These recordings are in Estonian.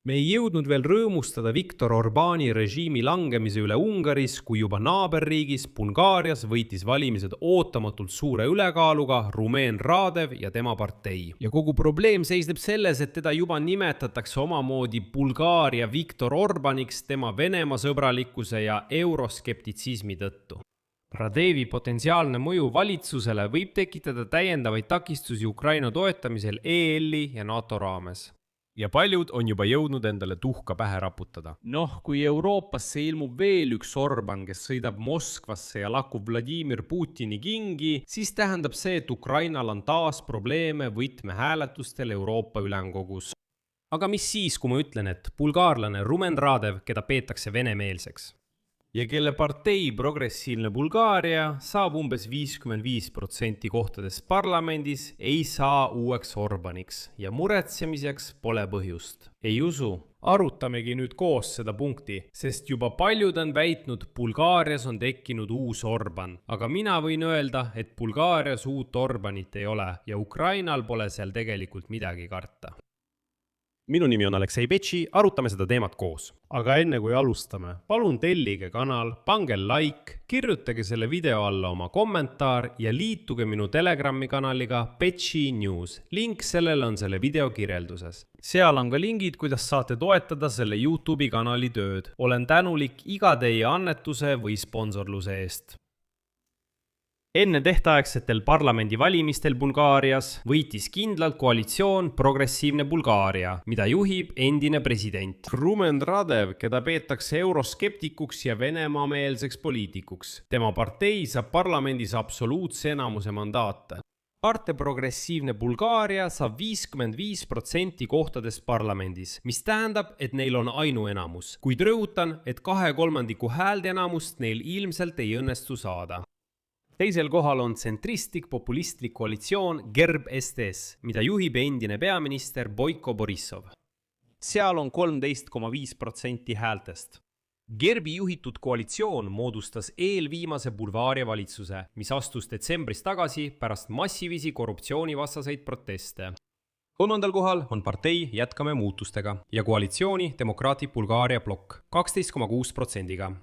Me ei jõudnud veel rõõmustada Viktor Orbáni režiimi langemise üle Ungaris, kui juba naaberriigis Bulgaarias võitis valimised ootamatult suure ülekaaluga Rumen Radev ja tema partei. Ja kogu probleem seisneb selles, et teda juba nimetatakse omamoodi Bulgaaria Viktor Orbániks tema Venemaa sõbralikkuse ja euroskeptitsismi tõttu. Radevi potentsiaalne mõju valitsusele võib tekitada täiendavaid takistusi Ukraina toetamisel EL-i ja NATO raames. Ja paljud on juba jõudnud endale tuhka pähe raputada. Kui Euroopasse ilmub veel üks Orbán, kes sõidab Moskvasse ja lakub Vladimir Putini kingi, siis tähendab see, et Ukrainal on taas probleeme võtmehääletustel Euroopa Ülemkogus. Aga mis siis, kui ma ütlen, et bulgaarlane Rumen Radev, keda peetakse venemeelseks? Ja kelle partei Progressiivne Bulgaaria saab umbes 55% kohtadest parlamendis, ei saa uueks Orbániks ja muretsemiseks pole põhjust. Ei usu? Arutamegi nüüd koos seda punkti, sest juba paljud on väitnud, Bulgaarias on tekkinud uus Orbán. Aga mina võin öelda, et Bulgaarias uut Orbánit ei ole ja Ukrainal pole seal tegelikult midagi karta. Minu nimi on Aleksei Betši, arutame seda teemat koos. Aga enne kui alustame, palun tellige kanal, pange like, kirjutage selle video alla oma kommentaar ja liituge minu Telegrami kanaliga Betši News. Link sellele on selle video kirjelduses. Seal on ka lingid, kuidas saate toetada selle YouTube'i kanali tööd. Olen tänulik iga teie annetuse või sponsorluse eest. Enne tehtaegsetel parlamendivalimistel Bulgaarias võitis kindlalt koalitsioon Progressiivne Bulgaaria, mida juhib endine president Rumen Radev, keda peetakse euroskeptikuks ja Venemaa-meelseks poliitikuks. Tema partei saab parlamendis absoluutse enamuse mandaate. Parte Progressiivne Bulgaaria saab 55% kohtadest parlamendis, mis tähendab, et neil on ainuenamus. Kuid rõhutan, et 2/3 häälteenamust neil ilmselt ei õnnestu saada. Teisel kohal on tsentristlik populistlik koalitsioon GERB STS, mida juhib endine peaminister Boiko Borissov. Seal on 13,5% häältest. GERBi juhitud koalitsioon moodustas eelviimase Bulgaaria valitsuse, mis astus detsembris tagasi pärast massilisi korruptsioonivastaseid proteste. 3. kohal on partei Jätkame muutustega ja koalitsiooni Demokraatlik Bulgaaria blokk 12,6%-ga.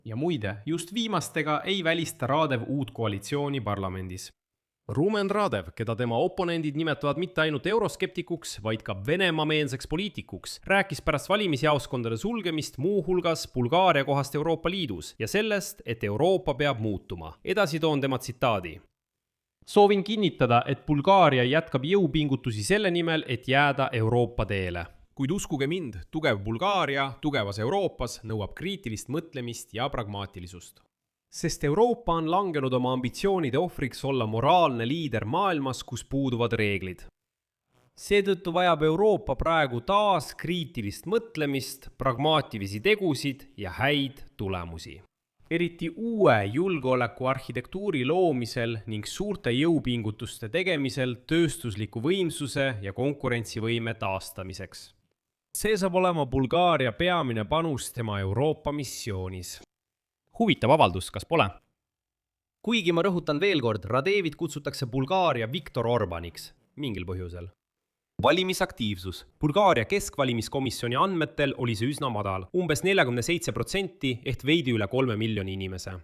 Ja muide, just viimastega ei välista Radev uut koalitsiooni parlamendis. Rumen Radev, keda tema oponendid nimetavad mitte ainult euroskeptikuks, vaid ka Venemaa-meelseks poliitikuks, rääkis pärast valimisjaoskondade sulgemist muu hulgas Bulgaaria kohast Euroopa Liidus ja sellest, et Euroopa peab muutuma. Edasi toon tema tsitaadi. Soovin kinnitada, et Bulgaaria jätkab jõupingutusi selle nimel, et jääda Euroopa teele. Kuid uskuge mind, tugev Bulgaaria tugevas Euroopas nõuab kriitilist mõtlemist ja pragmaatilisust. Sest Euroopa on langenud oma ambitsioonide ohvriks olla moraalne liider maailmas, kus puuduvad reeglid. Seetõttu vajab Euroopa praegu taas kriitilist mõtlemist, pragmaatilisi tegusid ja häid tulemusi. Eriti uue julgeolekuarhitektuuri loomisel ning suurte jõupingutuste tegemisel tööstusliku võimsuse ja konkurentsivõime taastamiseks. See saab olema Bulgaaria peamine panus tema Euroopa missioonis. Huvitav avaldus, kas pole? Kuigi ma rõhutan veel kord, Radevit kutsutakse Bulgaaria Viktor Orbániks, mingil põhjusel. Valimisaktiivsus. Bulgaaria keskvalimiskomisjoni andmetel oli see üsna madal, umbes 47% ehk veidi üle 3 miljoni inimese.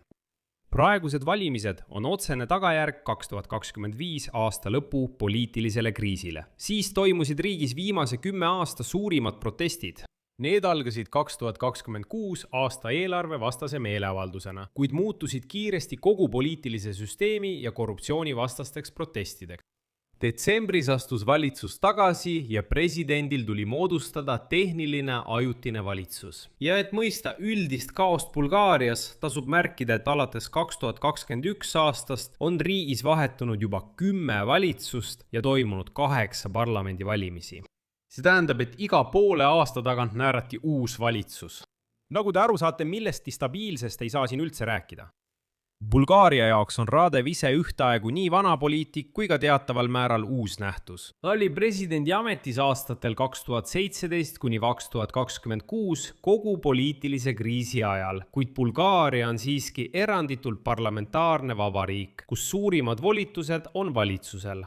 Praegused valimised on otsene tagajärg 2025 aasta lõpu poliitilisele kriisile. Siis toimusid riigis viimase 10 aasta suurimad protestid. Need algasid 2026 aasta eelarve vastase meeleavaldusena, kuid muutusid kiiresti kogu poliitilise süsteemi ja korruptsiooni vastasteks protestideks. Detsembris astus valitsus tagasi ja presidendil tuli moodustada tehniline ajutine valitsus. Ja et mõista üldist kaost Bulgaarias, tasub märkida, et alates 2021 aastast on riigis vahetunud juba 10 valitsust ja toimunud 8 parlamendivalimisi. See tähendab, et iga poole aasta tagant näärati uus valitsus. Nagu te aru saate, millest stabiilsest ei saa siin üldse rääkida. Bulgaaria jaoks on Radev ise ühtaegu nii vana poliitik kui ka teataval määral uus nähtus. Ta oli presidendi ametis aastatel 2017 kuni 2026 kogu poliitilise kriisi ajal, kuid Bulgaaria on siiski eranditult parlamentaarne vabariik, kus suurimad volitused on valitsusel.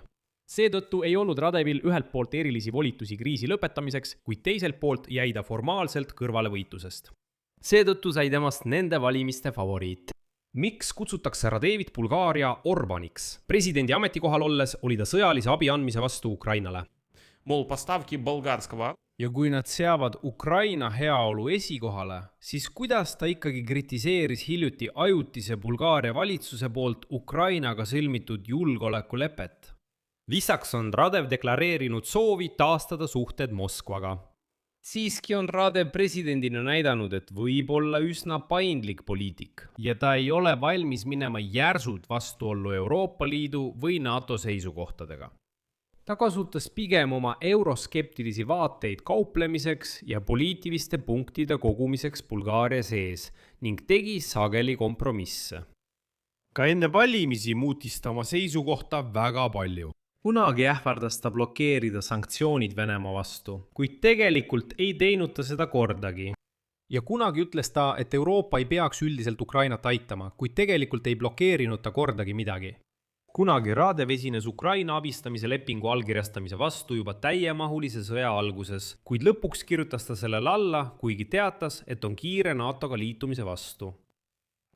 Seetõttu ei olnud Radevil ühelt poolt erilisi volitusi kriisi lõpetamiseks, kuid teiselt poolt jäi ta formaalselt kõrvale võitlusest. Seetõttu sai temast nende valimiste favoriit. Miks kutsutakse Radevit Bulgaaria Orbaniks? Presidendi ametikohal olles oli ta sõjalise abi andmise vastu Ukrainale. Ja kui nad seavad Ukraina heaolu esikohale, siis kuidas ta ikkagi kritiseeris hiljuti ajutise Bulgaaria valitsuse poolt Ukrainaga sõlmitud julgeolekulepet? Lisaks on Radev deklareerinud soovi taastada suhted Moskvaga. Siiski on Radev presidendina näidanud, et võib olla üsna paindlik poliitik ja ta ei ole valmis minema järsult vastuollu Euroopa Liidu või NATO seisukohtadega. Ta kasutas pigem oma euroskeptilisi vaateid kauplemiseks ja poliitiliste punktide kogumiseks Bulgaaria sees ning tegi sageli kompromisse. Ka enne valimisi muutis ta oma seisukohta väga palju. Kunagi ähvardas ta blokeerida sanktsioonid Venemaa vastu, kuid tegelikult ei teinud ta seda kordagi. Ja kunagi ütles ta, et Euroopa ei peaks üldiselt Ukrainat aitama, kuid tegelikult ei blokeerinud ta kordagi midagi. Kunagi Radev esines Ukraina abistamise lepingu allkirjastamise vastu juba täiemahulise sõja alguses, kuid lõpuks kirjutas ta sellele alla, kuigi teatas, et on kiire NATO-ga liitumise vastu.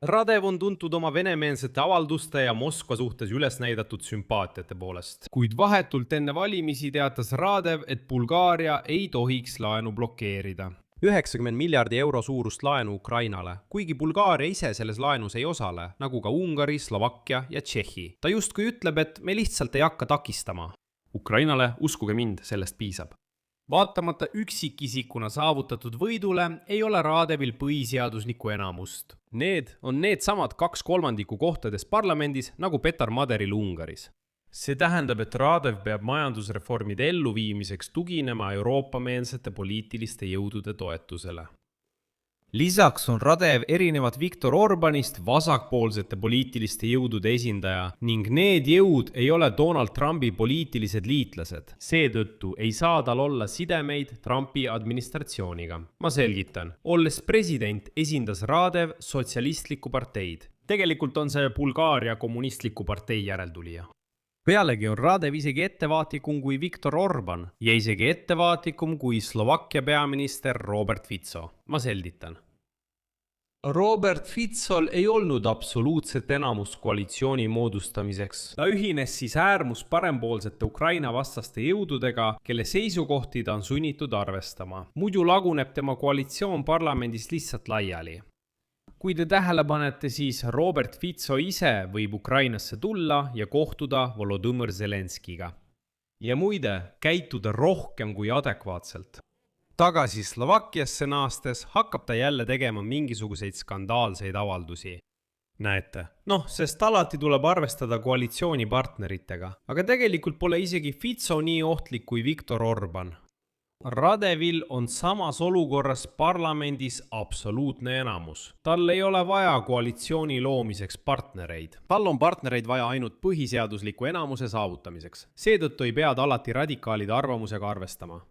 Radev on tuntud oma venemeelsete avalduste ja Moskva suhtes üles näidatud sümpaatiate poolest. Kuid vahetult enne valimisi teatas Radev, et Bulgaaria ei tohiks laenu blokeerida. 90 miljardi euro suurust laenu Ukrainale, kuigi Bulgaaria ise selles laenus ei osale, nagu ka Ungari, Slovakkia ja Tšehhi. Ta justkui ütleb, et me lihtsalt ei hakka takistama. Ukrainale, uskuge mind, sellest piisab. Vaatamata üksikisikuna saavutatud võidule ei ole Radevil põhiseaduslikku enamust. Need on needsamad 2/3 kohtades parlamendis nagu Petar Maderil Ungaris. See tähendab, et Radev peab majandusreformide elluviimiseks tuginema Euroopa-meelsete poliitiliste jõudude toetusele. Lisaks on Radev erinevat Viktor Orbanist vasakpoolsete poliitiliste jõudude esindaja ning need jõud ei ole Donald Trumpi poliitilised liitlased. Seetõttu ei saa tal olla sidemeid Trumpi administratsiooniga. Ma selgitan. Olles president, esindas Radev sotsialistlikku parteid. Tegelikult on see Bulgaaria kommunistliku partei järeltulija. Pealegi on Radev isegi ettevaatikum kui Viktor Orban ja isegi ettevaatikum kui Slovakkia peaminister Robert Fico. Ma selgitan. Robert Ficol ei olnud absoluutset enamust koalitsiooni moodustamiseks. Ta ühines siis äärmus parempoolsete Ukraina vastaste jõududega, kelle seisukohti ta on sunnitud arvestama. Muidu laguneb tema koalitsioon parlamendis lihtsalt laiali. Kui te tähele panete, siis Robert Fico ise võib Ukrainasse tulla ja kohtuda Volodõmõr Zelenskiga. Ja muide, käituda rohkem kui adekvaatselt. Tagasi Slovakkiasse naastes hakkab ta jälle tegema mingisuguseid skandaalseid avaldusi. Näete, sest alati tuleb arvestada koalitsioonipartneritega, aga tegelikult pole isegi Fico nii ohtlik kui Viktor Orban. Radevil on samas olukorras parlamendis absoluutne enamus. Tal ei ole vaja koalitsiooni loomiseks partnereid. Tal on partnereid vaja ainult põhiseadusliku enamuse saavutamiseks. Seetõttu ei pea ta alati radikaalide arvamusega arvestama.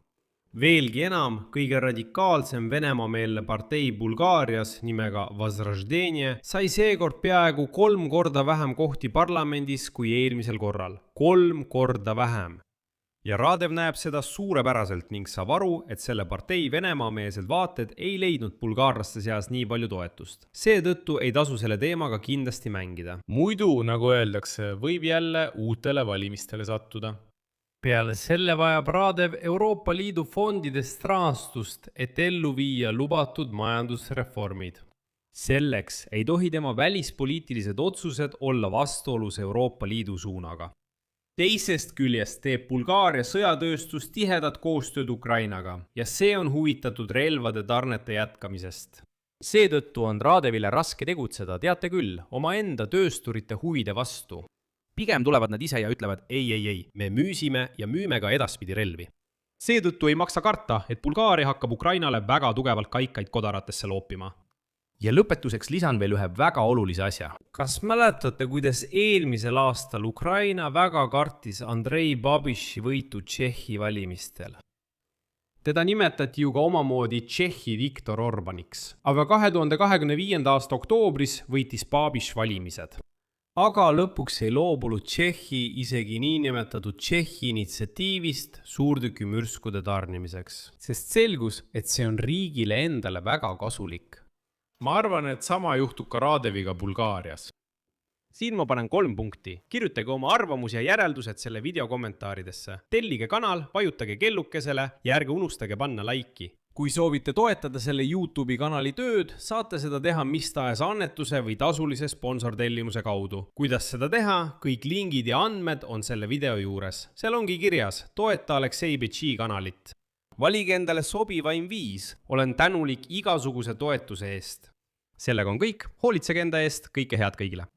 Veelgi enam, kõige radikaalsem Venemaa-meelne partei Bulgaarias nimega Возрождение sai seekord peaaegu 3 korda vähem kohti parlamendis kui eelmisel korral. 3 korda vähem. Ja Radev näeb seda suurepäraselt ning saab aru, et selle partei Venemaa-meelsed vaated ei leidnud bulgaarlaste seas nii palju toetust. Seetõttu ei tasu selle teemaga kindlasti mängida. Muidu, nagu öeldakse, võib jälle uutele valimistele sattuda. Peale selle vajab Radev Euroopa Liidu fondidest rahastust, et ellu viia lubatud majandusreformid. Selleks ei tohi tema välispoliitilised otsused olla vastuolus Euroopa Liidu suunaga. Teisest küljest teeb Bulgaaria sõjatööstus tihedat koostööd Ukrainaga ja see on huvitatud relvade tarnete jätkamisest. Seetõttu on Radevile raske tegutseda, teate küll, omaenda töösturite huvide vastu. Pigem tulevad nad ise ja ütlevad ei, me müüsime ja müüme ka edaspidi relvi. Seetõttu ei maksa karta, et Bulgaaria hakkab Ukrainale väga tugevalt kaikaid kodaratesse loopima. Ja lõpetuseks lisan veel ühe väga olulise asja. Kas mäletate, kuidas eelmisel aastal Ukraina väga kartis Andrei Babiši võitu Tšehhi valimistel? Teda nimetati ju ka omamoodi Tšehhi Viktor Orbaniks, aga 2025. aasta oktoobris võitis Babiš valimised. Aga lõpuks ei loobunud Tšehhi isegi niinimetatud Tšehhi initsiatiivist suurtükimürskude tarnimiseks, sest selgus, et see on riigile endale väga kasulik. Ma arvan, et sama juhtub ka Radeviga Bulgaarias. Siin ma panen 3 punkti. Kirjutage oma arvamus ja järeldused selle video kommentaaridesse. Tellige kanal, vajutage kellukesele ja ärge unustage panna laiki. Kui soovite toetada selle YouTube'i kanali tööd, saate seda teha mis tahes annetuse või tasulise sponsortellimuse kaudu. Kuidas seda teha? Kõik lingid ja andmed on selle video juures. Seal ongi kirjas, toeta Aleksei Betši kanalit. Valige endale sobivaim viis. Olen tänulik igasuguse toetuse eest. Sellega on kõik. Hoolitsege enda eest. Kõike head kõigile.